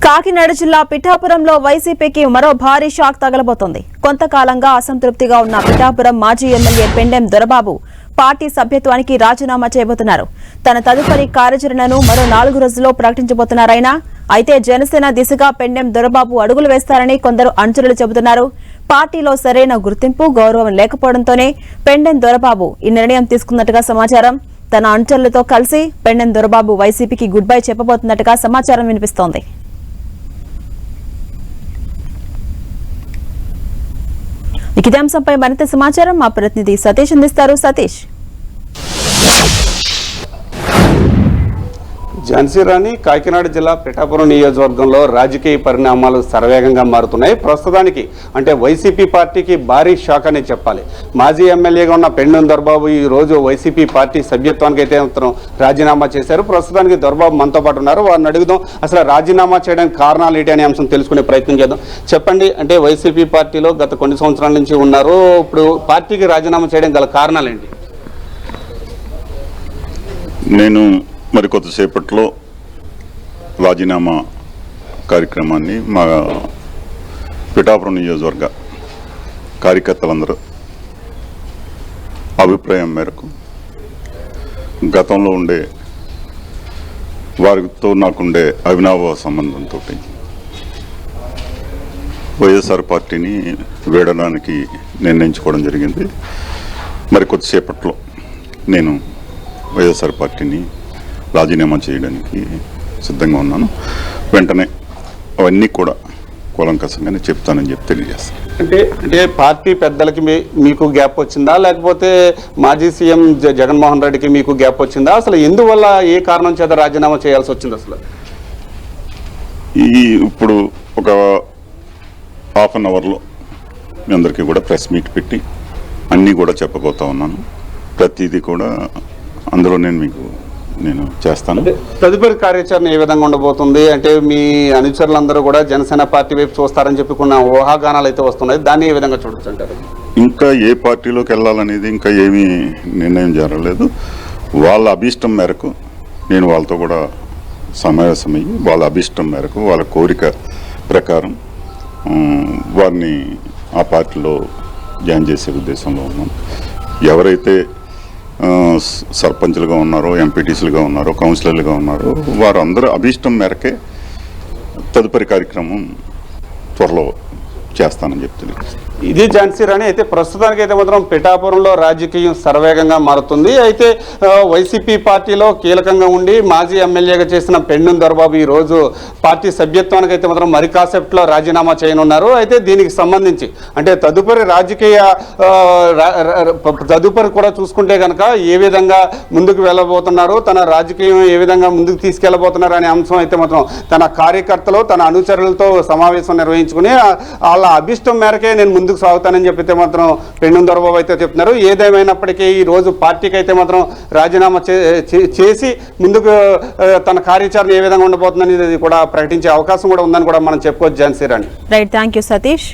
కాకినాడ జిల్లా పిఠాపురంలో వైసీపీకి మరో భారీ షాక్ తగలబోతోంది. కొంతకాలంగా అసంతృప్తిగా ఉన్న పిఠాపురం మాజీ ఎమ్మెల్యే పెండెం దొరబాబు పార్టీ సభ్యత్వానికి రాజీనామా చేయబోతున్నారు. తన తదుపరి కార్యాచరణను మరో 4 రోజుల్లో ప్రకటించబోతున్నారాయన. అయితే జనసేన దిశగా పెండెం దొరబాబు అడుగులు వేస్తారని కొందరు అనుచరులు చెబుతున్నారు. పార్టీలో సరైన గుర్తింపు, గౌరవం లేకపోవడంతోనే పెండెం దొరబాబు ఈ నిర్ణయం తీసుకున్నట్టుగా సమాచారం. తన అనుచరులతో కలిసి పెండెం దొరబాబు వైసీపీకి గుడ్ బై చెప్పబోతున్నట్టుగా సమాచారం వినిపిస్తోంది. ఇదే అంశంపై మరింత సమాచారం మా ప్రతినిధి సతీష్ అందిస్తారు. సతీష్. ఝాన్సీ రాణి, కాకినాడ జిల్లా పిఠాపురం నియోజకవర్గంలో రాజకీయ పరిణామాలు శరవేగంగా మారుతున్నాయి. ప్రస్తుతానికి అంటే వైసీపీ పార్టీకి భారీ షాక్ అనే చెప్పాలి. మాజీ ఎమ్మెల్యేగా ఉన్న పెండెం దొరబాబు ఈ రోజు వైసీపీ పార్టీ సభ్యత్వానికి అయితే రాజీనామా చేశారు. ప్రస్తుతానికి దొరబాబు మనతో పాటు ఉన్నారు. వారిని అడుగుదాం, అసలు రాజీనామా చేయడానికి కారణాలు ఏంటి అనే అంశం తెలుసుకునే ప్రయత్నం చేద్దాం. చెప్పండి, అంటే వైసీపీ పార్టీలో గత కొన్ని సంవత్సరాల నుంచి ఉన్నారు, ఇప్పుడు పార్టీకి రాజీనామా చేయడానికి గల కారణాలు ఏంటి? నేను మరి కొద్దిసేపట్లో రాజీనామా కార్యక్రమాన్ని మా పిఠాపురం నియోజకవర్గ కార్యకర్తలందరూ అభిప్రాయం మేరకు గతంలో ఉండే వారితో నాకుండే అవినాభావ సంబంధంతో వైఎస్ఆర్ పార్టీని వీడడానికి నిర్ణయించుకోవడం జరిగింది. మరి కొద్దిసేపట్లో నేను వైఎస్ఆర్ పార్టీని రాజీనామా చేయడానికి సిద్ధంగా ఉన్నాను. వెంటనే అవన్నీ కూడా కూలంకషంగానే చెప్తానని చెప్పి తెలియజేస్తాను. అంటే పార్టీ పెద్దలకి మీకు గ్యాప్ వచ్చిందా, లేకపోతే మాజీ సీఎం జగన్మోహన్ రెడ్డికి మీకు గ్యాప్ వచ్చిందా? అసలు ఎందువల్ల, ఏ కారణం చేత రాజీనామా చేయాల్సి వచ్చింది? అసలు ఇప్పుడు ఒక హాఫ్ అన్ అవర్లో మీ అందరికీ కూడా ప్రెస్ మీట్ పెట్టి అన్నీ కూడా చెప్పబోతా ఉన్నాను. ప్రతిదీ కూడా అందులో నేను చేస్తాను. తదుపరి కార్యాచరణ ఏ విధంగా ఉండబోతుంది? అంటే మీ అనుచరులందరూ కూడా జనసేన పార్టీ వైపు చూస్తారని చెప్పి కొన్ని ఊహాగానాలు అయితే వస్తున్నాయి, దాన్ని ఏ విధంగా చూడొచ్చు అంటారు? ఇంకా ఏ పార్టీలోకి వెళ్ళాలనేది ఇంకా ఏమీ నిర్ణయం జరగలేదు. వాళ్ళ అభీష్టం మేరకు నేను వాళ్ళతో కూడా సమావేశమయ్యి వాళ్ళ అభీష్టం మేరకు, వాళ్ళ కోరిక ప్రకారం వారిని ఆ పార్టీలో జాయిన్ చేసే ఉద్దేశంలో ఉన్నాం. ఎవరైతే సర్పంచ్లుగా ఉన్నారో, ఎంపీటీసీలుగా ఉన్నారో, కౌన్సిలర్లుగా ఉన్నారో వారందరూ అభీష్టం మేరకే తదుపరి కార్యక్రమం త్వరలో చేస్తానని చెప్తుంది. ఇది ఝాన్సీ రాణి. అయితే ప్రస్తుతానికి అయితే మాత్రం పిఠాపురంలో రాజకీయం శరవేగంగా మారుతుంది. అయితే వైసీపీ పార్టీలో కీలకంగా ఉండి మాజీ ఎమ్మెల్యేగా చేసిన పెండెం దొరబాబు ఈ రోజు పార్టీ సభ్యత్వానికి అయితే మాత్రం మరి కాసేపట్లో రాజీనామా చేయనున్నారు. అయితే దీనికి సంబంధించి అంటే తదుపరి కూడా చూసుకుంటే కనుక ఏ విధంగా ముందుకు వెళ్ళబోతున్నారు, తన రాజకీయం ఏ విధంగా ముందుకు తీసుకెళ్లబోతున్నారు అనే అంశం అయితే మాత్రం తన కార్యకర్తలు, తన అనుచరులతో సమావేశం నిర్వహించుకుని వాళ్ళ అభిష్టం మేరకే నేను ముందుకు సాగుతానని చెప్పితే మాత్రం పెండెం దొరబాబు అయితే చెప్తున్నారు. ఏదేమైనప్పటికీ ఈ రోజు పార్టీకి అయితే మాత్రం రాజీనామా చేసి ముందుకు తన కార్యాచరణ ఏ విధంగా ఉండబోతుందని కూడా ప్రకటించే అవకాశం కూడా ఉందని కూడా మనం చెప్పుకోవచ్చు. Jhansi Rani. Right, thank you Satish.